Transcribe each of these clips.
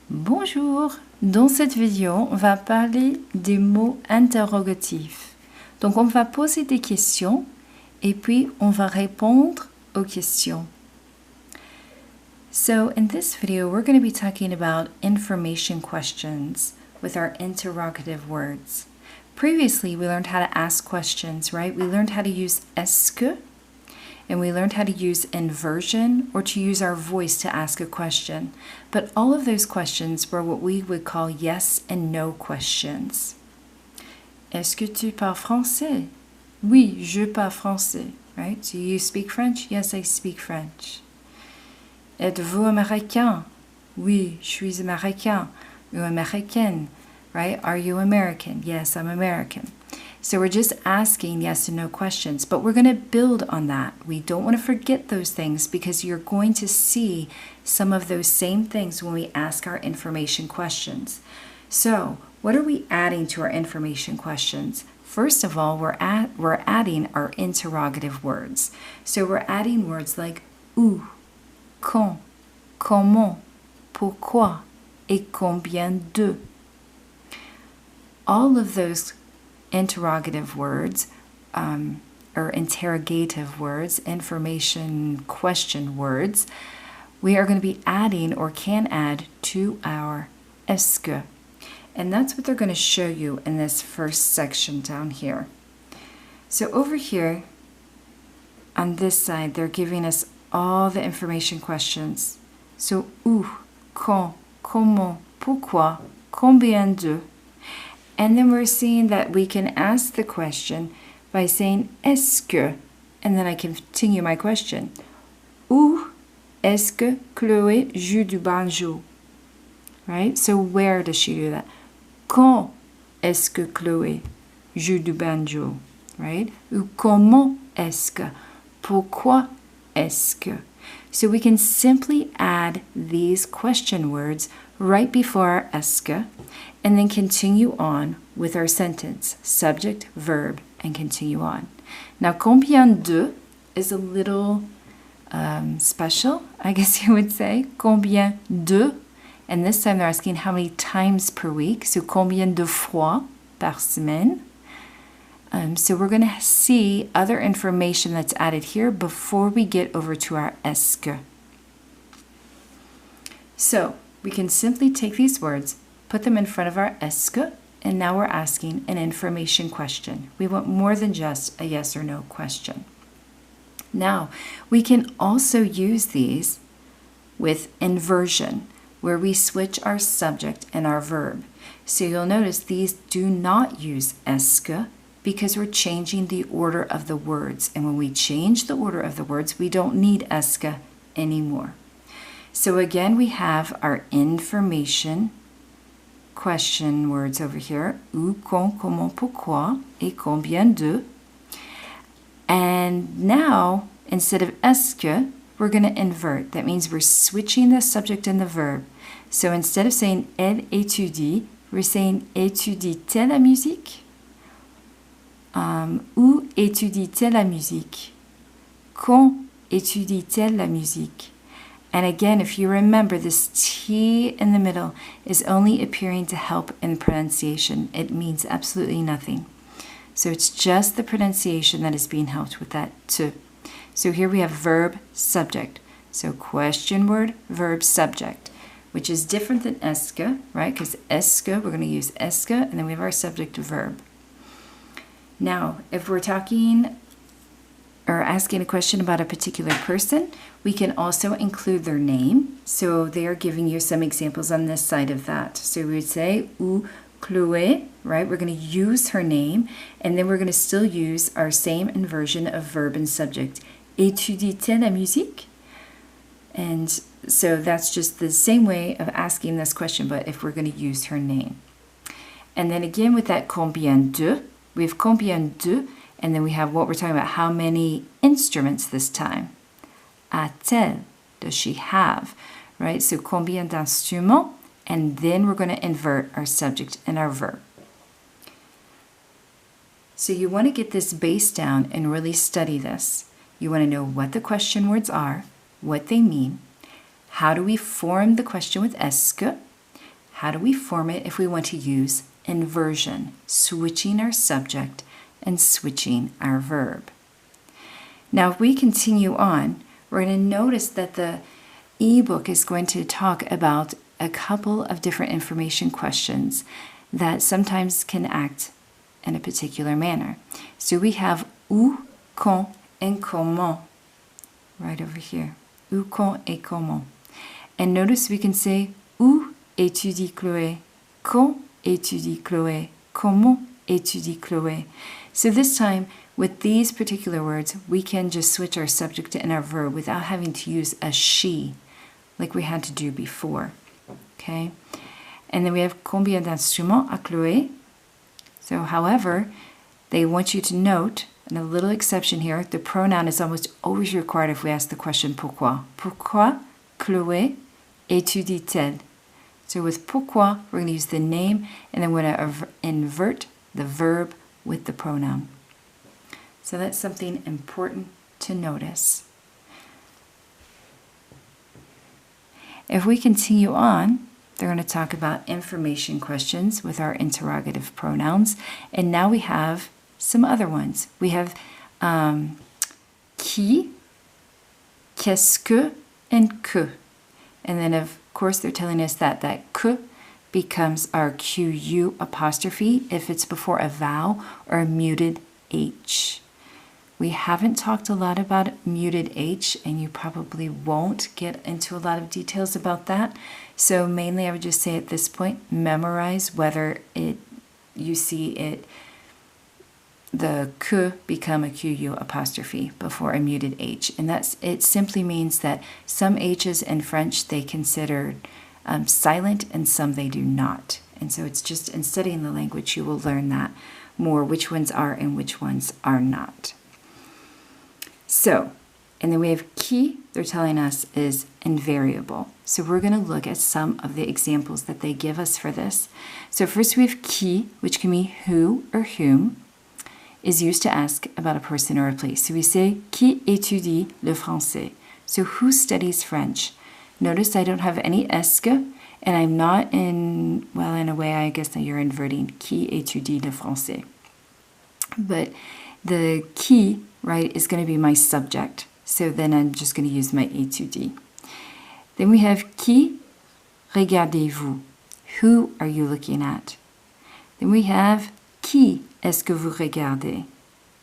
Bonjour! Dans cette vidéo, on va parler des mots interrogatifs. Donc, on va poser des questions et puis on va répondre aux questions. So, in this video, we're going to be talking about information questions with our interrogative words. Previously, we learned how to ask questions, right? We learned how to use est-ce que, and we learned how to use inversion or to use our voice to ask a question. But all of those questions were what we would call yes and no questions. Est-ce que tu parles français? Oui, je parle français, right? Do you speak French? Yes, I speak French. Êtes-vous américain? Oui, je suis américain. Ou américaine, right? Are you American? Yes, I'm American. So we're just asking yes and no questions, but we're going to build on that. We don't want to forget those things because you're going to see some of those same things when we ask our information questions. So what are we adding to our information questions? First of all, we're adding our interrogative words. So we're adding words like où, quand, comment, pourquoi, et combien de. All of those interrogative words or interrogative words, information question words, we are going to be adding or can add to our est-ce que. And that's what they're going to show you in this first section down here. So over here on this side, they're giving us all the information questions. So où, quand, comment, pourquoi, combien de. And then we're seeing that we can ask the question by saying est-ce que, and then I continue my question. Où est-ce que Chloé joue du banjo? Right? So where does she do that? Quand est-ce que Chloé joue du banjo? Right? Ou comment est-ce que? Pourquoi est-ce que? So we can simply add these question words right before est-ce que, and then continue on with our sentence, subject, verb, and continue on. Now, combien de is a little special, I guess you would say. Combien de, and this time they're asking how many times per week, so combien de fois par semaine. So we're going to see other information that's added here before we get over to our est-ce que. So we can simply take these words, put them in front of our est-ce que, and now we're asking an information question. We want more than just a yes or no question. Now, we can also use these with inversion, where we switch our subject and our verb. So you'll notice these do not use est-ce que, because we're changing the order of the words. And when we change the order of the words, we don't need est-ce que anymore. So again, we have our information question words over here. Où, quand, comment, pourquoi, et combien de. And now, instead of est-ce que, we're going to invert. That means we're switching the subject and the verb. So instead of saying elle étudie, we're saying étudie-t-elle la musique? Où étudie-t-elle la musique? Quand étudie-t-elle la musique? And again, if you remember, this T in the middle is only appearing to help in pronunciation. It means absolutely nothing. So it's just the pronunciation that is being helped with that T. So here we have verb, subject. So question word, verb, subject, which is different than est-ce que, right? Because est-ce que, we're going to use est-ce que, and then we have our subject verb. Now, if we're talking or asking a question about a particular person, we can also include their name. So they are giving you some examples on this side of that. So we would say, où Chloé, right? We're going to use her name, and then we're going to still use our same inversion of verb and subject. Étudie-t-elle la musique? And so that's just the same way of asking this question, but if we're going to use her name. And then again with that combien de, we have combien de, and then we have what we're talking about, how many instruments this time. A-t-elle, does she have, right? So combien d'instruments, and then we're going to invert our subject and our verb. So you want to get this base down and really study this. You want to know what the question words are, what they mean, how do we form the question with est-ce que, how do we form it if we want to use inversion, switching our subject and switching our verb? Now, if we continue on, we're going to notice that the ebook is going to talk about a couple of different information questions that sometimes can act in a particular manner. So we have où, quand, and comment right over here. Où, quand, et comment. And notice we can say où étudie Chloé, quand étudie Chloé, comment étudie Chloé. So this time, with these particular words, we can just switch our subject and our verb without having to use a she, like we had to do before. Okay? And then we have combien d'instruments à Chloé. So, however, they want you to note, and a little exception here, the pronoun is almost always required if we ask the question pourquoi. Pourquoi Chloé étudie-t-elle? So with pourquoi, we're going to use the name, and then we're going to invert the verb with the pronoun. So that's something important to notice. If we continue on, they're going to talk about information questions with our interrogative pronouns. And now we have some other ones. We have qui, qu'est-ce que, and que. And then, of course, they're telling us that que becomes our QU apostrophe if it's before a vowel or a muted H. We haven't talked a lot about muted H, and you probably won't get into a lot of details about that. So mainly I would just say at this point, memorize whether you see it, the que become a QU apostrophe before a muted H. And it simply means that some H's in French they consider silent and some they do not. And so it's just in studying the language you will learn that more, which ones are and which ones are not. So, and then we have qui, they're telling us is invariable. So we're going to look at some of the examples that they give us for this. So first we have qui, which can mean who or whom, is used to ask about a person or a place. So we say qui étudie le français? So who studies French? Notice I don't have any est, and I'm not in a way I guess that you're inverting qui étudie le français. But the qui, right, is going to be my subject. So then I'm just going to use my étudie. Then we have qui regardez-vous? Who are you looking at? Then we have qui est-ce que vous regardez?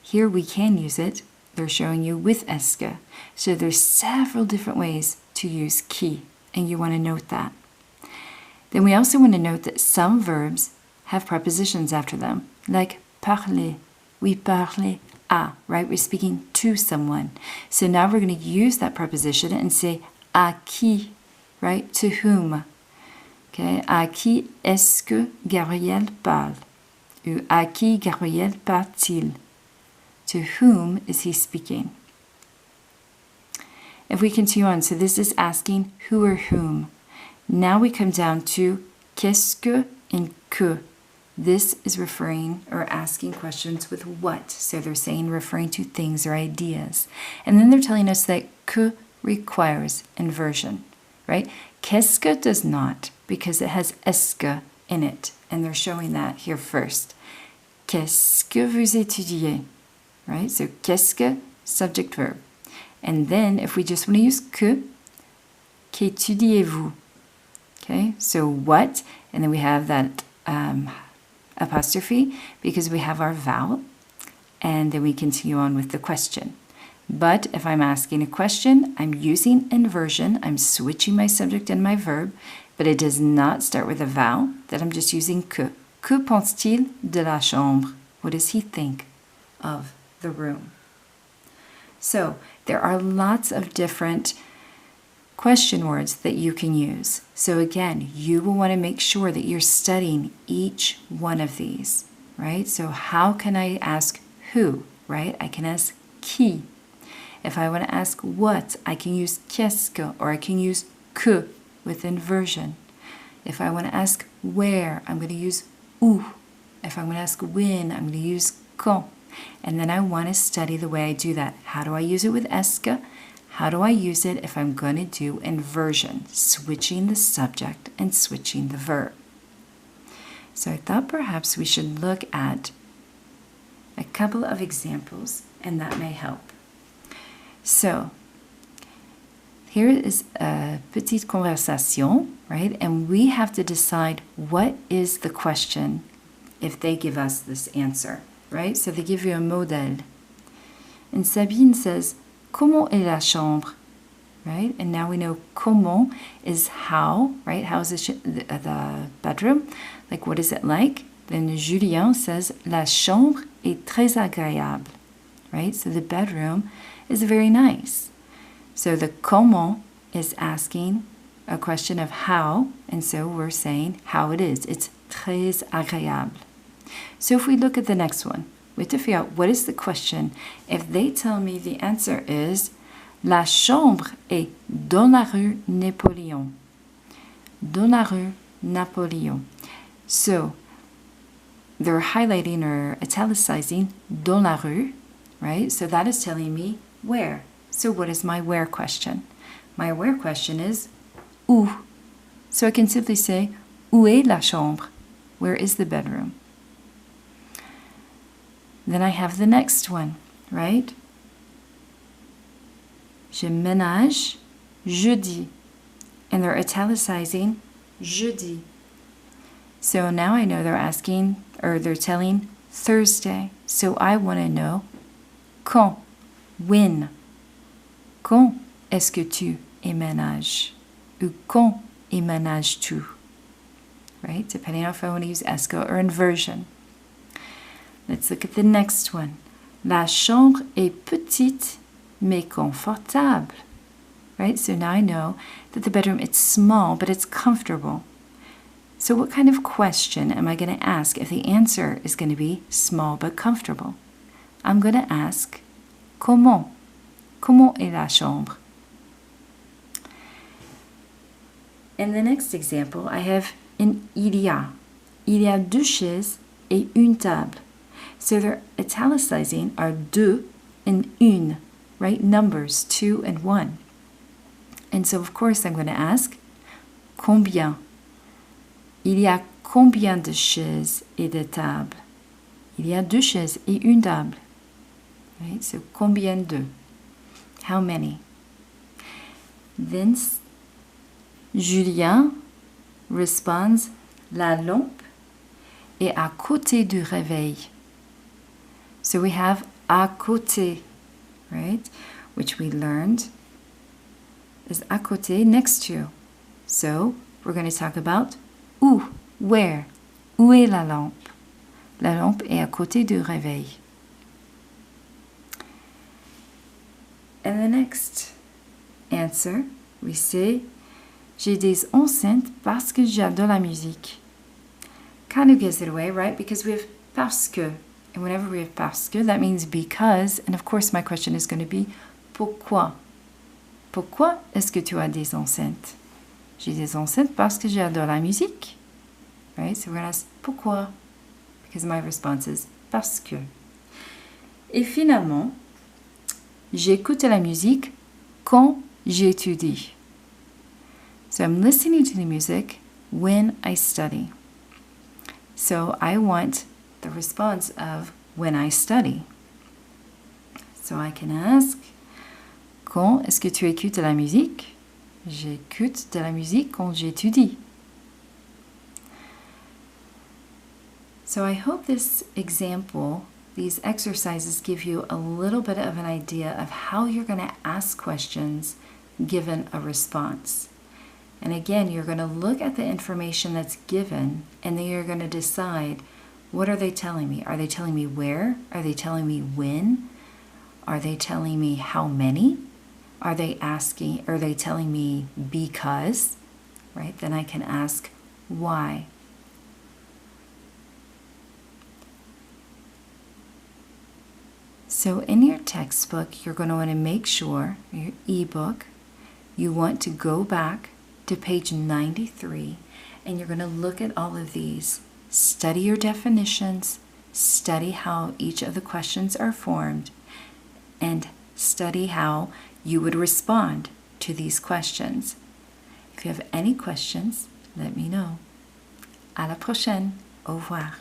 Here we can use it. They're showing you with est que. So there's several different ways to use qui, and you want to note that. Then we also want to note that some verbs have prepositions after them, like parler. We parle à, right? We're speaking to someone. So now we're going to use that preposition and say à qui, right? To whom. Okay? À qui est-ce que Gabriel parle? Ou à qui Gabriel parle-t-il? To whom is he speaking? If we continue on, so this is asking who or whom. Now we come down to qu'est-ce que and que. This is referring or asking questions with what. So they're saying referring to things or ideas. And then they're telling us that que requires inversion, right? Qu'est-ce que does not, because it has est que in it. And they're showing that here first. Qu'est-ce que vous étudiez? Right? So qu'est-ce que, subject verb. And then if we just want to use que, qu'étudiez-vous? Okay, so what? And then we have that apostrophe because we have our vowel. And then we continue on with the question. But if I'm asking a question, I'm using inversion. I'm switching my subject and my verb, but it does not start with a vowel, that I'm just using que. Que pense-t-il de la chambre? What does he think of the room? So there are lots of different question words that you can use. So again, you will want to make sure that you're studying each one of these, right? So how can I ask who, right? I can ask qui. If I want to ask what, I can use qu'est-ce que, or I can use que with inversion. If I want to ask where, I'm going to use où. If I want to ask when, I'm going to use quand. And then I want to study the way I do that. How do I use it with est que? How do I use it if I'm going to do inversion, switching the subject and switching the verb? So I thought perhaps we should look at a couple of examples, and that may help. So here is a petite conversation, right? And we have to decide what is the question if they give us this answer, right? So they give you a modèle. And Sabine says, comment est la chambre? Right? And now we know comment is how, right? How is the bedroom? Like, what is it like? Then Julien says, la chambre est très agréable, right? So the bedroom is very nice. So the comment is asking a question of how, and so we're saying how it is. It's très agréable. So if we look at the next one, we have to figure out what is the question. If they tell me the answer is, la chambre est dans la rue Napoléon. Dans la rue Napoléon. So they're highlighting or italicizing dans la rue, right? So that is telling me where. So what is my where question? My where question is où. So I can simply say, où est la chambre? Where is the bedroom? Then I have the next one, right? Je ménage jeudi. And they're italicizing jeudi. So now I know they're asking, or they're telling Thursday. So I want to know quand, when. Quand est-ce que tu emménages? Ou quand emménages-tu? Right? Depending on if I want to use ESCO or inversion. Let's look at the next one. La chambre est petite mais confortable. Right? So now I know that the bedroom, it's small, but it's comfortable. So what kind of question am I going to ask if the answer is going to be small but comfortable? I'm going to ask, comment? Comment est la chambre? In the next example, I have an il y a. Il y a deux chaises et une table. So they're italicizing our deux and une, right? Numbers, 2 and 1. And so, of course, I'm going to ask, combien? Il y a combien de chaises et de tables? Il y a deux chaises et une table. Right? So, combien de? How many? Then Julien responds, la lampe est à côté du réveil. So we have à côté, right? Which we learned is à côté, next to. So we're going to talk about où, where. Où est la lampe? La lampe est à côté du réveil. And the next answer, we say, j'ai des enceintes parce que j'adore la musique. Kind of gives it away, right? Because we have parce que. And whenever we have parce que, that means because. And of course, my question is going to be pourquoi? Pourquoi est-ce que tu as des enceintes? J'ai des enceintes parce que j'adore la musique. Right? So we're going to ask pourquoi? Because my response is parce que. Et finalement, j'écoute la musique quand j'étudie. So I'm listening to the music when I study. So I want the response of when I study. So I can ask, quand est-ce que tu écoutes la musique? J'écoute de la musique quand j'étudie. So I hope this example, these exercises give you a little bit of an idea of how you're going to ask questions given a response. And again, you're going to look at the information that's given, and then you're going to decide, what are they telling me? Are they telling me where? Are they telling me when? Are they telling me how many? Are they telling me because? Right? Then I can ask why. So in your textbook, you're going to want to make sure, your ebook, you want to go back to page 93, and you're going to look at all of these. Study your definitions, study how each of the questions are formed, and study how you would respond to these questions. If you have any questions, let me know. À la prochaine. Au revoir.